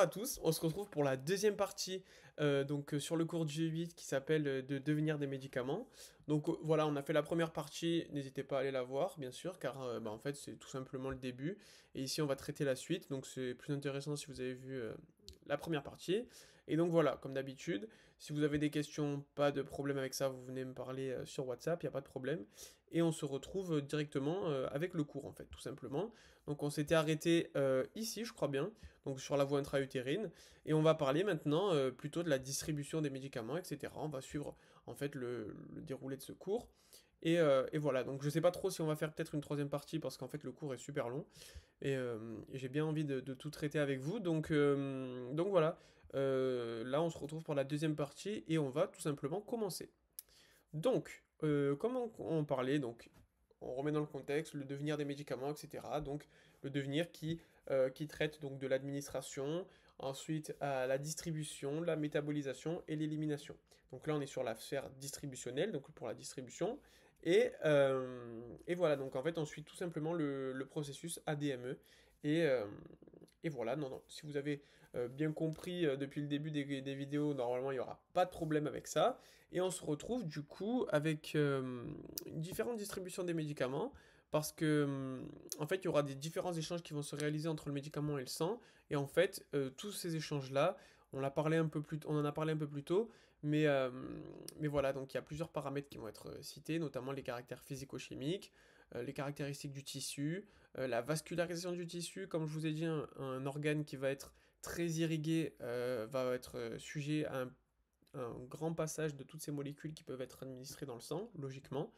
à tous, on se retrouve pour la deuxième partie sur le cours du G8 qui s'appelle de devenir des médicaments. Donc voilà, on a fait la première partie, n'hésitez pas à aller la voir bien sûr car en fait c'est tout simplement le début et ici on va traiter la suite donc c'est plus intéressant si vous avez vu la première partie. Et donc voilà, comme d'habitude, si vous avez des questions, pas de problème avec ça, vous venez me parler sur WhatsApp, il n'y a pas de problème. Et on se retrouve directement avec le cours en fait, tout simplement. Donc on s'était arrêté ici, je crois bien, donc sur la voie intra-utérine, et on va parler maintenant plutôt de la distribution des médicaments, etc. On va suivre en fait le déroulé de ce cours. Et voilà, donc je sais pas trop si on va faire peut-être une troisième partie parce qu'en fait le cours est super long et j'ai bien envie de tout traiter avec vous. Donc voilà, là on se retrouve pour la deuxième partie et on va tout simplement commencer. Donc, comme on parlait, donc on remet dans le contexte le devenir des médicaments, etc. Donc le devenir qui traite donc de l'administration, ensuite à la distribution, la métabolisation et l'élimination. Donc là on est sur la sphère distributionnelle, donc pour la distribution. Et voilà, donc en fait on suit tout simplement le processus ADME. Et, euh, et voilà, non, si vous avez bien compris depuis le début des vidéos, normalement il n'y aura pas de problème avec ça. Et on se retrouve du coup avec une différente distribution des médicaments parce que en fait il y aura des différents échanges qui vont se réaliser entre le médicament et le sang. Et en fait tous ces échanges-là, on en a parlé un peu plus tôt, mais voilà, donc il y a plusieurs paramètres qui vont être cités, notamment les caractères physico-chimiques, les caractéristiques du tissu, la vascularisation du tissu, comme je vous ai dit, un organe qui va être très irrigué va être sujet à un grand passage de toutes ces molécules qui peuvent être administrées dans le sang, logiquement.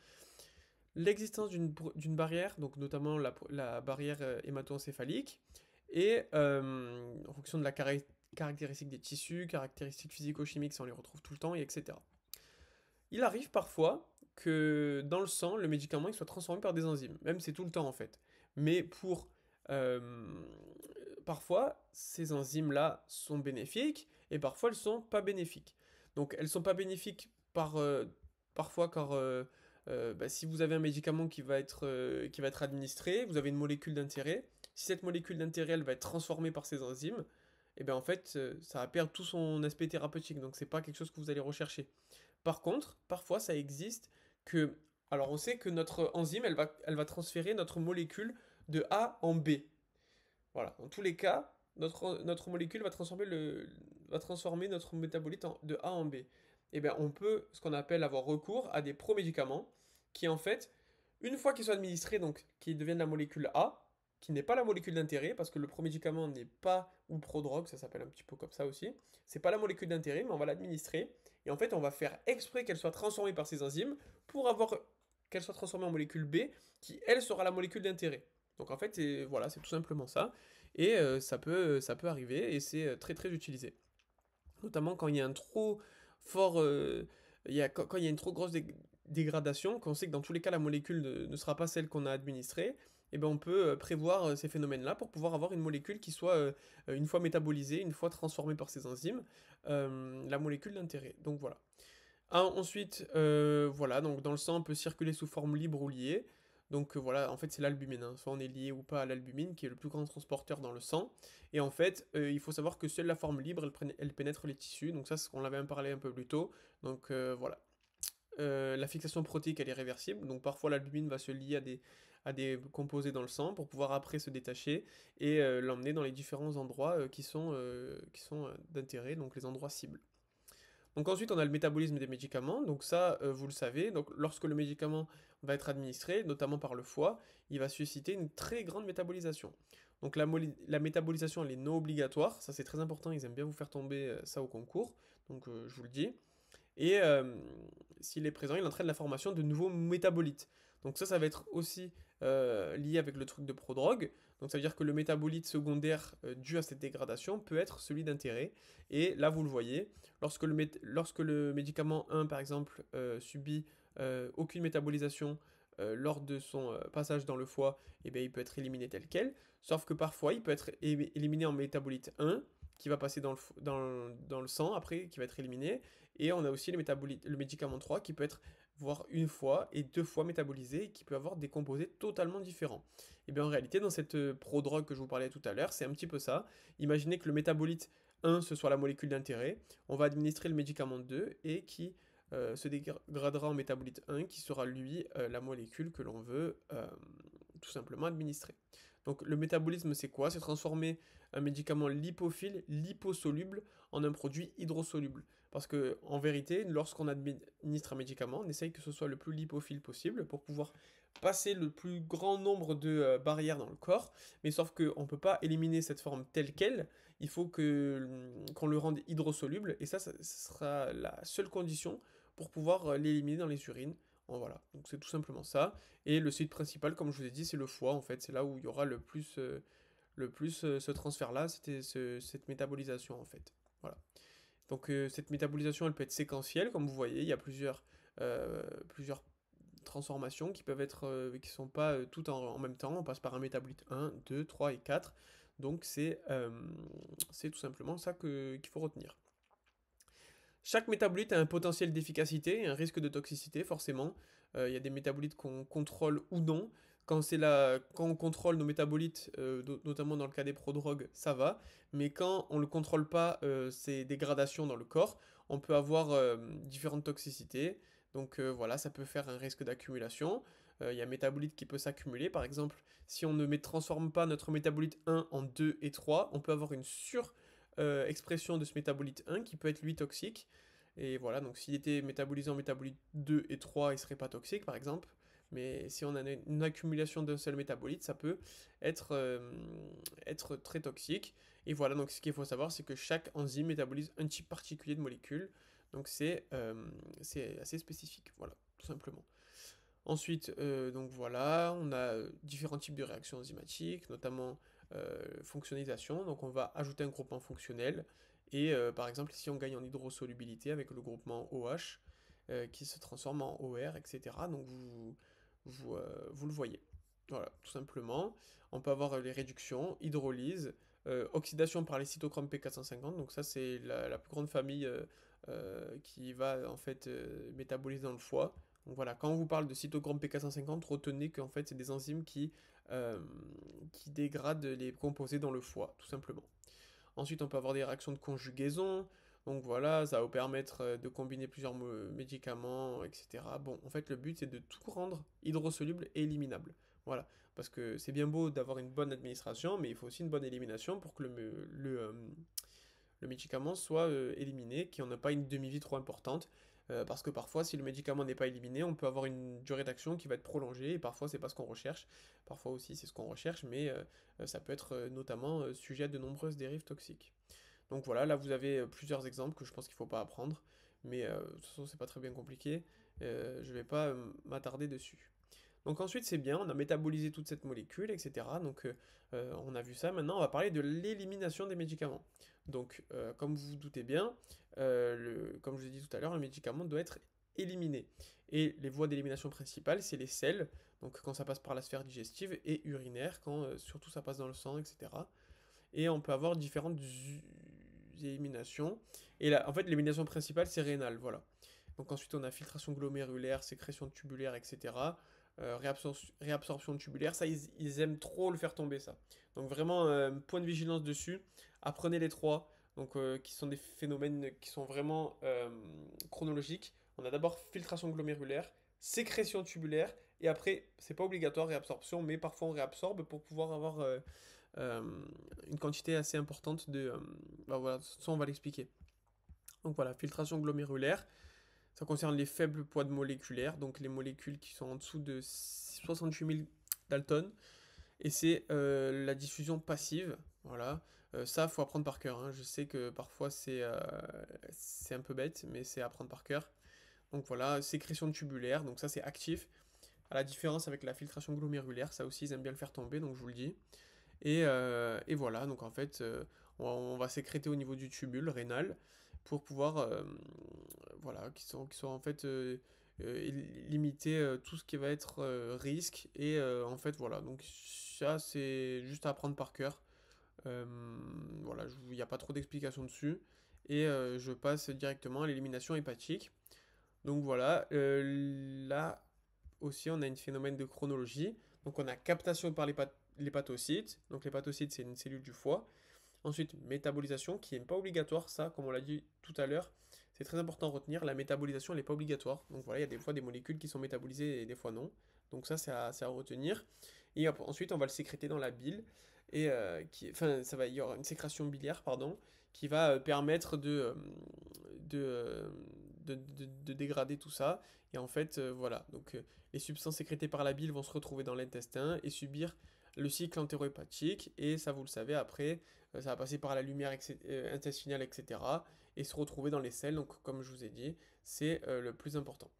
L'existence d'une barrière, donc notamment la barrière hémato-encéphalique, et en fonction de la caractéristique des tissus, caractéristiques physico-chimiques, ça on les retrouve tout le temps, et etc. Il arrive parfois que dans le sang, le médicament il soit transformé par des enzymes, même c'est tout le temps en fait. Mais euh, parfois, ces enzymes-là sont bénéfiques et parfois elles sont pas bénéfiques. Donc elles sont pas bénéfiques parfois car si vous avez un médicament qui va être administré, vous avez une molécule d'intérêt. Si cette molécule d'intérêt elle va être transformée par ces enzymes, et bien en fait ça va perdre tout son aspect thérapeutique. Donc c'est pas quelque chose que vous allez rechercher. Par contre, parfois ça existe que, alors on sait que notre enzyme elle va transférer notre molécule de A en B. Voilà, dans tous les cas, notre molécule va transformer notre métabolite de A en B. Et bien, on peut, ce qu'on appelle, avoir recours à des promédicaments qui, en fait, une fois qu'ils sont administrés, donc qui deviennent la molécule A, qui n'est pas la molécule d'intérêt, parce que le promédicament n'est pas, ou prodrogue, ça s'appelle un petit peu comme ça aussi, c'est pas la molécule d'intérêt, mais on va l'administrer, et en fait, on va faire exprès qu'elle soit transformée par ces enzymes pour avoir qu'elle soit transformée en molécule B, qui, elle, sera la molécule d'intérêt. Donc en fait, voilà, c'est tout simplement ça. Et ça peut arriver et c'est très très utilisé. Notamment quand il y a un trop fort, quand il y a une trop grosse dégradation, quand on sait que dans tous les cas la molécule ne sera pas celle qu'on a administrée, et ben on peut prévoir ces phénomènes-là pour pouvoir avoir une molécule qui soit, une fois métabolisée, une fois transformée par ces enzymes, la molécule d'intérêt. Donc voilà. Ensuite, voilà, donc dans le sang, on peut circuler sous forme libre ou liée. Donc voilà, en fait c'est l'albumine, hein. Soit on est lié ou pas à l'albumine, qui est le plus grand transporteur dans le sang. Et en fait, il faut savoir que seule la forme libre, elle pénètre les tissus. Donc ça, on l'avait parlé un peu plus tôt. Donc voilà. La fixation protéique, elle est réversible. Donc parfois l'albumine va se lier à des composés dans le sang pour pouvoir après se détacher et l'emmener dans les différents endroits qui sont d'intérêt, donc les endroits cibles. Donc ensuite, on a le métabolisme des médicaments. Donc ça, vous le savez. Donc lorsque le médicament va être administré, notamment par le foie, il va susciter une très grande métabolisation. Donc la métabolisation, elle est non obligatoire. Ça, c'est très important. Ils aiment bien vous faire tomber ça au concours. Donc je vous le dis. Et s'il est présent, il entraîne la formation de nouveaux métabolites. Donc ça va être aussi lié avec le truc de prodrogue. Donc ça veut dire que le métabolite secondaire dû à cette dégradation peut être celui d'intérêt. Et là, vous le voyez, lorsque le médicament 1, par exemple, subit aucune métabolisation lors de son passage dans le foie, eh bien, il peut être éliminé tel quel. Sauf que parfois, il peut être éliminé en métabolite 1, qui va passer dans le sang après, qui va être éliminé. Et on a aussi le médicament 3 qui peut être voire une fois et deux fois métabolisé, et qui peut avoir des composés totalement différents. Et bien en réalité, dans cette prodrogue que je vous parlais tout à l'heure, c'est un petit peu ça. Imaginez que le métabolite 1, ce soit la molécule d'intérêt, on va administrer le médicament 2, et qui se dégradera en métabolite 1, qui sera lui la molécule que l'on veut tout simplement administrer. Donc le métabolisme, c'est quoi? C'est transformer un médicament lipophile, liposoluble, en un produit hydrosoluble. Parce que en vérité, lorsqu'on administre un médicament, on essaye que ce soit le plus lipophile possible pour pouvoir passer le plus grand nombre de barrières dans le corps. Mais sauf qu'on ne peut pas éliminer cette forme telle qu'elle, il faut qu'on le rende hydrosoluble, et ça sera la seule condition pour pouvoir l'éliminer dans les urines. Bon, voilà, donc c'est tout simplement ça. Et le site principal, comme je vous ai dit, c'est le foie, en fait. C'est là où il y aura le plus ce transfert-là, c'était cette métabolisation, en fait. Voilà. Donc cette métabolisation, elle peut être séquentielle, comme vous voyez. Il y a plusieurs transformations qui peuvent être, qui sont pas toutes en même temps. On passe par un métabolite 1, 2, 3 et 4. Donc c'est tout simplement ça qu'il faut retenir. Chaque métabolite a un potentiel d'efficacité et un risque de toxicité, forcément. Il y a des métabolites qu'on contrôle ou non. Quand on contrôle nos métabolites, notamment dans le cas des prodrogues, ça va. Mais quand on ne le contrôle pas, ces dégradations dans le corps, on peut avoir différentes toxicités. Donc voilà, ça peut faire un risque d'accumulation. Il y a un métabolite qui peut s'accumuler. Par exemple, si on ne transforme pas notre métabolite 1 en 2 et 3, on peut avoir une expression de ce métabolite 1 qui peut être lui toxique. Et voilà, donc s'il était métabolisé en métabolite 2 et 3, il serait pas toxique par exemple. Mais si on a une accumulation d'un seul métabolite, ça peut être très toxique. Et voilà, donc ce qu'il faut savoir, c'est que chaque enzyme métabolise un type particulier de molécule. Donc c'est assez spécifique, voilà, tout simplement. Ensuite, donc voilà, on a différents types de réactions enzymatiques, notamment fonctionnalisation. Donc on va ajouter un groupement fonctionnel, et par exemple ici on gagne en hydrosolubilité avec le groupement OH qui se transforme en OR, etc. Donc vous le voyez. Voilà, tout simplement. On peut avoir les réductions, hydrolyse, oxydation par les cytochromes P450. Donc ça c'est la plus grande famille qui va en fait métaboliser dans le foie. Donc voilà, quand on vous parle de cytochrome P450, retenez qu'en fait c'est des enzymes qui dégradent les composés dans le foie, tout simplement. Ensuite, on peut avoir des réactions de conjugaison. Donc voilà, ça va vous permettre de combiner plusieurs médicaments, etc. Bon, en fait, le but, c'est de tout rendre hydrosoluble et éliminable. Voilà, parce que c'est bien beau d'avoir une bonne administration, mais il faut aussi une bonne élimination pour que le médicament soit éliminé, qu'il n'y en ait pas une demi-vie trop importante. Parce que parfois, si le médicament n'est pas éliminé, on peut avoir une durée d'action qui va être prolongée, et parfois c'est pas ce qu'on recherche, parfois aussi c'est ce qu'on recherche, mais ça peut être notamment sujet à de nombreuses dérives toxiques. Donc voilà, là vous avez plusieurs exemples que je pense qu'il ne faut pas apprendre, mais de toute façon c'est pas très bien compliqué, je vais pas m'attarder dessus. Donc ensuite c'est bien, on a métabolisé toute cette molécule, etc. Donc on a vu ça, maintenant on va parler de l'élimination des médicaments. Donc comme vous vous doutez bien, comme je vous ai dit tout à l'heure, le médicament doit être éliminé. Et les voies d'élimination principales, c'est les selles, donc quand ça passe par la sphère digestive, et urinaire, quand surtout ça passe dans le sang, etc. Et on peut avoir différentes éliminations. Et là, en fait, l'élimination principale, c'est rénale, voilà. Donc ensuite, on a filtration glomérulaire, sécrétion tubulaire, etc. Réabsorption tubulaire, ça, ils aiment trop le faire tomber, ça. Donc vraiment, point de vigilance dessus. Apprenez les trois, donc qui sont des phénomènes qui sont vraiment chronologiques. On a d'abord filtration glomérulaire, sécrétion tubulaire, et après, c'est pas obligatoire réabsorption, mais parfois on réabsorbe pour pouvoir avoir euh, une quantité assez importante de... bah voilà, ça on va l'expliquer. Donc voilà, filtration glomérulaire, ça concerne les faibles poids de moléculaires, donc les molécules qui sont en dessous de 68 000 Dalton, et c'est la diffusion passive, voilà. Ça, faut apprendre par cœur, hein. Je sais que parfois c'est un peu bête, mais c'est à apprendre par cœur. Donc voilà, sécrétion tubulaire, donc ça c'est actif. À la différence avec la filtration glomérulaire, ça aussi ils aiment bien le faire tomber, donc je vous le dis. Et voilà, donc en fait, on va sécréter au niveau du tubule rénal pour pouvoir, voilà, qui sont en fait limiter tout ce qui va être risque. Et en fait, voilà, donc ça c'est juste à apprendre par cœur. Euh, voilà, il n'y a pas trop d'explications dessus. Et je passe directement à l'élimination hépatique. Donc voilà, là aussi on a un phénomène de chronologie. Donc on a captation par l'hépatocyte. Donc l'hépatocyte c'est une cellule du foie. Ensuite, métabolisation, qui n'est pas obligatoire, ça, comme on l'a dit tout à l'heure. C'est très important à retenir, la métabolisation, elle n'est pas obligatoire. Donc voilà, il y a des fois des molécules qui sont métabolisées et des fois non. Donc ça, c'est à retenir. Et ensuite, on va le sécréter dans la bile. Et enfin, il y aura une sécrétion biliaire, pardon, qui va permettre de, euh, de dégrader tout ça. Et en fait, voilà. Donc les substances sécrétées par la bile vont se retrouver dans l'intestin et subir le cycle entérohépatique. Et ça, vous le savez, après, ça va passer par la lumière intestinale, etc. Et se retrouver dans les selles. Donc, comme je vous ai dit, c'est le plus important.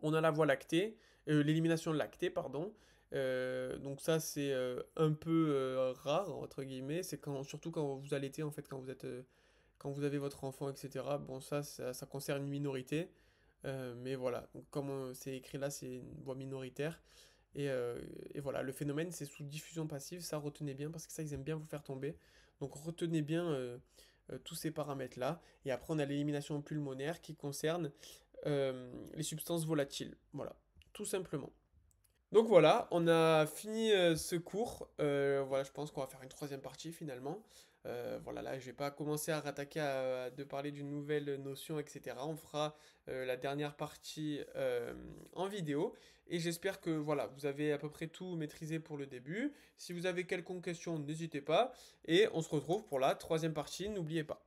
On a la voie lactée, l'élimination lactée, pardon. Donc ça, c'est un peu rare, entre guillemets. C'est surtout quand vous allaitez, en fait, quand vous avez votre enfant, etc. Bon, ça concerne une minorité. Mais voilà, donc, comme c'est écrit là, c'est une voie minoritaire. Et voilà, le phénomène, c'est sous diffusion passive, ça retenez bien, parce que ça, ils aiment bien vous faire tomber. Donc retenez bien tous ces paramètres-là. Et après, on a l'élimination pulmonaire qui concerne les substances volatiles. Voilà, tout simplement. Donc voilà, on a fini ce cours. Voilà, je pense qu'on va faire une troisième partie finalement. Voilà, là, je vais pas commencer à rattaquer de parler d'une nouvelle notion, etc. On fera la dernière partie en vidéo. Et j'espère que voilà, vous avez à peu près tout maîtrisé pour le début. Si vous avez quelconque question, n'hésitez pas. Et on se retrouve pour la troisième partie, n'oubliez pas.